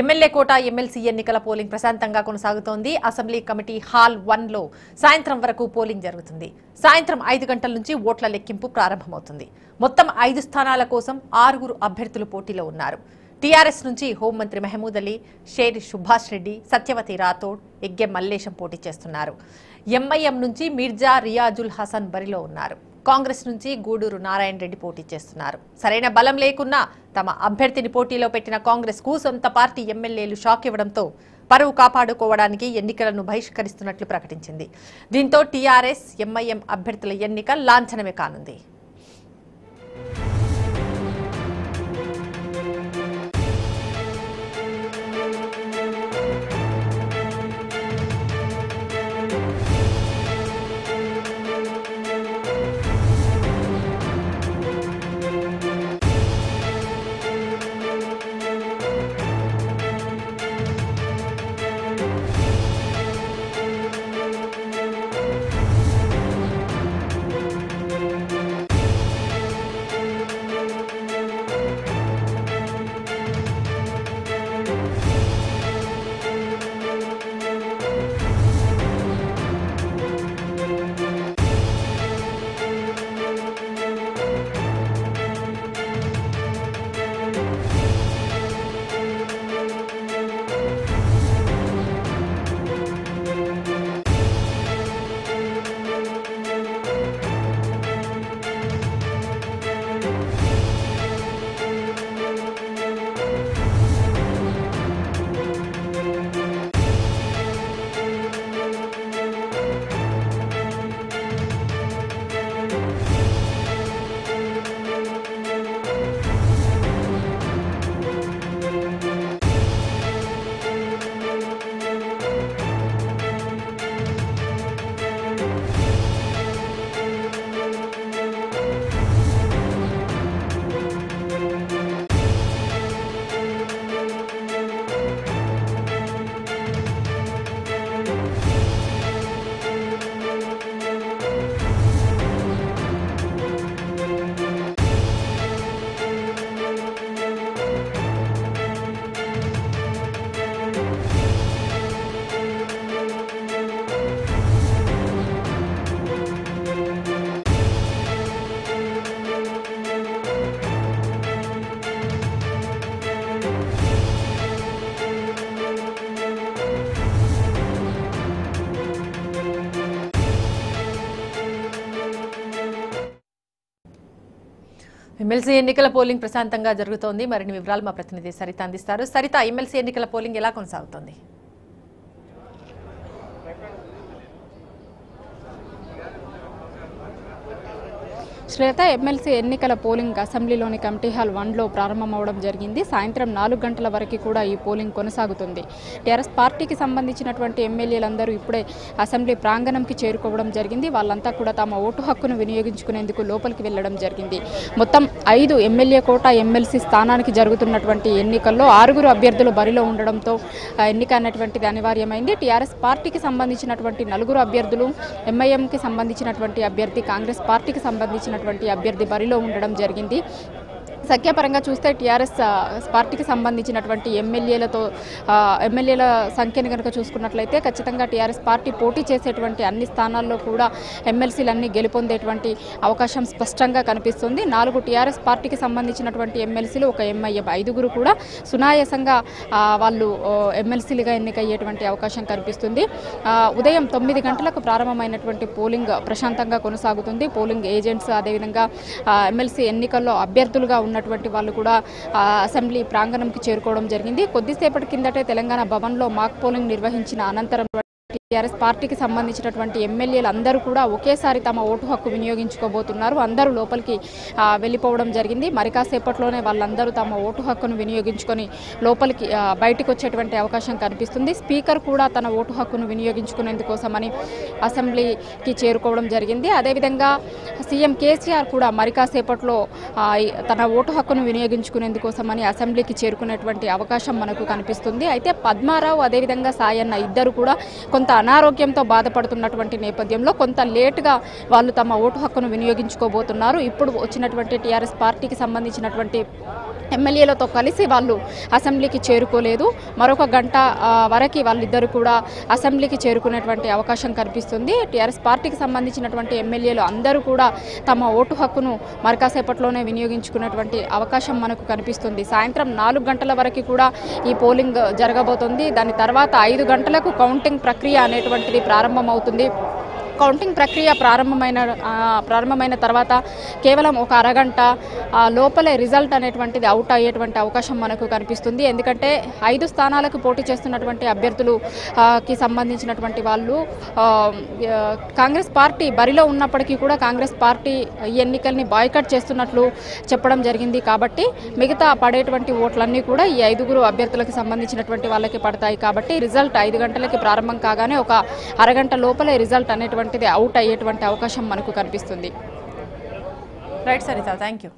MLA కోట MLC ఎన్నికల polling ప్రశాంతంగా కొనసాగుతోంది. అసెంబ్లీ కమిటీ హాల్ 1లో సాయంత్రం వరకు పోలింగ్ జరుగుతుంది. సాయంత్రం 5 గంటల నుంచి ఓట్ల లెక్కింపు ప్రారంభమవుతుంది. మొత్తం 5 స్థానాల కోసం 6 అభ్యర్థులు పోటీలో ఉన్నారు. టీఆర్ఎస్ నుంచి హోంమంత్రి మహమూద్ అలీ, షేర్ సుభాష్ రెడ్డి, సత్యవతి రాథోడ్, ఎగ్గె మల్లేశం పోటీ చేస్తున్నారు. ఎంఐఎం నుంచి మిర్జా రియాజుల్ హసన్ బరిలో ఉన్నారు. కాంగ్రెస్ నుంచి గూడూరు నారాయణ రెడ్డి పోటీ చేస్తున్నారు. సరైన బలం లేకున్నా తమ అభ్యర్థిని పోటీలో పెట్టిన కాంగ్రెస్ కు సొంత పార్టీ ఎమ్మెల్యేలు షాక్ ఇవ్వడంతో పరువు కాపాడుకోవడానికి ఎన్నికలను బహిష్కరిస్తున్నట్లు ప్రకటించింది. దీంతో టీఆర్ఎస్, ఎంఐఎం అభ్యర్థుల ఎన్నిక లాంఛనమే కానుంది. ఎమ్మెల్సీ ఎన్నికల పోలింగ్ ప్రశాంతంగా జరుగుతోంది. మరిన్ని వివరాలు మా ప్రతినిధి సరిత అందిస్తారు. సరిత, ఎమ్మెల్సీ ఎన్నికల పోలింగ్ ఎలా కొనసాగుతోంది? శ్వేత, ఎమ్మెల్సీ ఎన్నికల పోలింగ్ అసెంబ్లీలోని కమిటీ హాల్ 1లో ప్రారంభమవడం జరిగింది. సాయంత్రం 4 గంటల వరకు కూడా ఈ పోలింగ్ కొనసాగుతుంది. టీఆర్ఎస్ పార్టీకి సంబంధించినటువంటి ఎమ్మెల్యేలందరూ ఇప్పుడే అసెంబ్లీ ప్రాంగణంకి చేరుకోవడం జరిగింది. వాళ్ళంతా కూడా తమ ఓటు హక్కును వినియోగించుకునేందుకు లోపలికి వెళ్లడం జరిగింది. మొత్తం 5 ఎమ్మెల్యే కోట ఎమ్మెల్సీ స్థానానికి జరుగుతున్నటువంటి ఎన్నికల్లో 6 అభ్యర్థులు బరిలో ఉండడంతో ఎన్నిక అన్నటువంటిది అనివార్యమైంది. టీఆర్ఎస్ పార్టీకి సంబంధించినటువంటి 4 అభ్యర్థులు, ఎంఐఎంకి సంబంధించినటువంటి అభ్యర్థి, కాంగ్రెస్ పార్టీకి సంబంధించిన అభ్యర్థి బరిలో ఉండడం జరిగింది. సంఖ్యాపరంగా చూస్తే టీఆర్ఎస్ పార్టీకి సంబంధించినటువంటి ఎమ్మెల్యేల సంఖ్యను కనుక చూసుకున్నట్లయితే ఖచ్చితంగా టీఆర్ఎస్ పార్టీ పోటీ చేసేటువంటి అన్ని స్థానాల్లో కూడా ఎమ్మెల్సీలన్నీ గెలుపొందేటువంటి అవకాశం స్పష్టంగా కనిపిస్తుంది. 4 టీఆర్ఎస్ పార్టీకి సంబంధించినటువంటి ఎమ్మెల్సీలు, 1 ఎంఐఎం, 5 కూడా సునాయాసంగా వాళ్ళు ఎమ్మెల్సీలుగా ఎన్నికయ్యేటువంటి అవకాశం కనిపిస్తుంది. ఉదయం 9 గంటలకు ప్రారంభమైనటువంటి పోలింగ్ ప్రశాంతంగా కొనసాగుతుంది. పోలింగ్ ఏజెంట్స్, అదేవిధంగా ఎమ్మెల్సీ ఎన్నికల్లో అభ్యర్థులుగా ఉన్నటువంటి వాళ్ళు కూడా అసెంబ్లీ ప్రాంగణంకి చేరుకోవడం జరిగింది. కొద్దిసేపటి కిందటే తెలంగాణ భవన్లో మాక్ పోలింగ్ నిర్వహించిన అనంతరం టీఆర్ఎస్ పార్టీకి సంబంధించినటువంటి ఎమ్మెల్యేలు అందరూ కూడా ఒకేసారి తమ ఓటు హక్కు వినియోగించుకోబోతున్నారు. అందరూ లోపలికి వెళ్ళిపోవడం జరిగింది. మరి కాసేపట్లోనే వాళ్ళందరూ తమ ఓటు హక్కును వినియోగించుకొని లోపలికి బయటకు వచ్చేటువంటి అవకాశం కనిపిస్తుంది. స్పీకర్ కూడా తన ఓటు హక్కును వినియోగించుకునేందుకోసమని అసెంబ్లీకి చేరుకోవడం జరిగింది. అదేవిధంగా సీఎం కేసీఆర్ కూడా మరి కాసేపట్లో తన ఓటు హక్కును వినియోగించుకునేందుకోసమని అసెంబ్లీకి చేరుకునేటువంటి అవకాశం మనకు కనిపిస్తుంది. అయితే పద్మారావు, అదేవిధంగా సాయన్న ఇద్దరు కూడా కొంత అనారోగ్యంతో బాధపడుతున్నటువంటి నేపథ్యంలో కొంత లేటుగా వాళ్ళు తమ ఓటు హక్కును వినియోగించుకోబోతున్నారు. ఇప్పుడు వచ్చినటువంటి టీఆర్ఎస్ పార్టీకి సంబంధించినటువంటి ఎమ్మెల్యేలతో కలిసి వాళ్ళు అసెంబ్లీకి చేరుకోలేదు. మరొక గంట వరకు వాళ్ళిద్దరు కూడా అసెంబ్లీకి చేరుకునేటువంటి అవకాశం కనిపిస్తుంది. టీఆర్ఎస్ పార్టీకి సంబంధించినటువంటి ఎమ్మెల్యేలు అందరూ కూడా తమ ఓటు హక్కును మరికాసేపట్లోనే వినియోగించుకునేటువంటి అవకాశం మనకు కనిపిస్తుంది. సాయంత్రం 4 గంటల వరకు కూడా ఈ పోలింగ్ జరగబోతుంది. దాని తర్వాత 5 గంటలకు కౌంటింగ్ ప్రక్రియ అనేటువంటిది ప్రారంభమవుతుంది. కౌంటింగ్ ప్రక్రియ ప్రారంభమైన తర్వాత కేవలం ఒక అరగంట లోపలే రిజల్ట్ అనేటువంటిది అవుట్ అయ్యేటువంటి అవకాశం మనకు కనిపిస్తుంది. ఎందుకంటే 5 స్థానాలకు పోటీ చేస్తున్నటువంటి అభ్యర్థులుకి సంబంధించినటువంటి వాళ్ళు కాంగ్రెస్ పార్టీ బరిలో ఉన్నప్పటికీ కూడా కాంగ్రెస్ పార్టీ ఈ ఎన్నికల్ని బాయ్కట్ చేస్తున్నట్లు చెప్పడం జరిగింది. కాబట్టి మిగతా పడేటువంటి ఓట్లన్నీ కూడా ఈ 5 అభ్యర్థులకు సంబంధించినటువంటి వాళ్ళకి పడతాయి. కాబట్టి రిజల్ట్ 5 గంటలకి ప్రారంభం కాగానే ఒక అరగంట లోపలే రిజల్ట్ అనేటువంటిది అవుట్ అయ్యేటువంటి అవకాశం మనకు కనిపిస్తుంది. Right Saritha, thank you.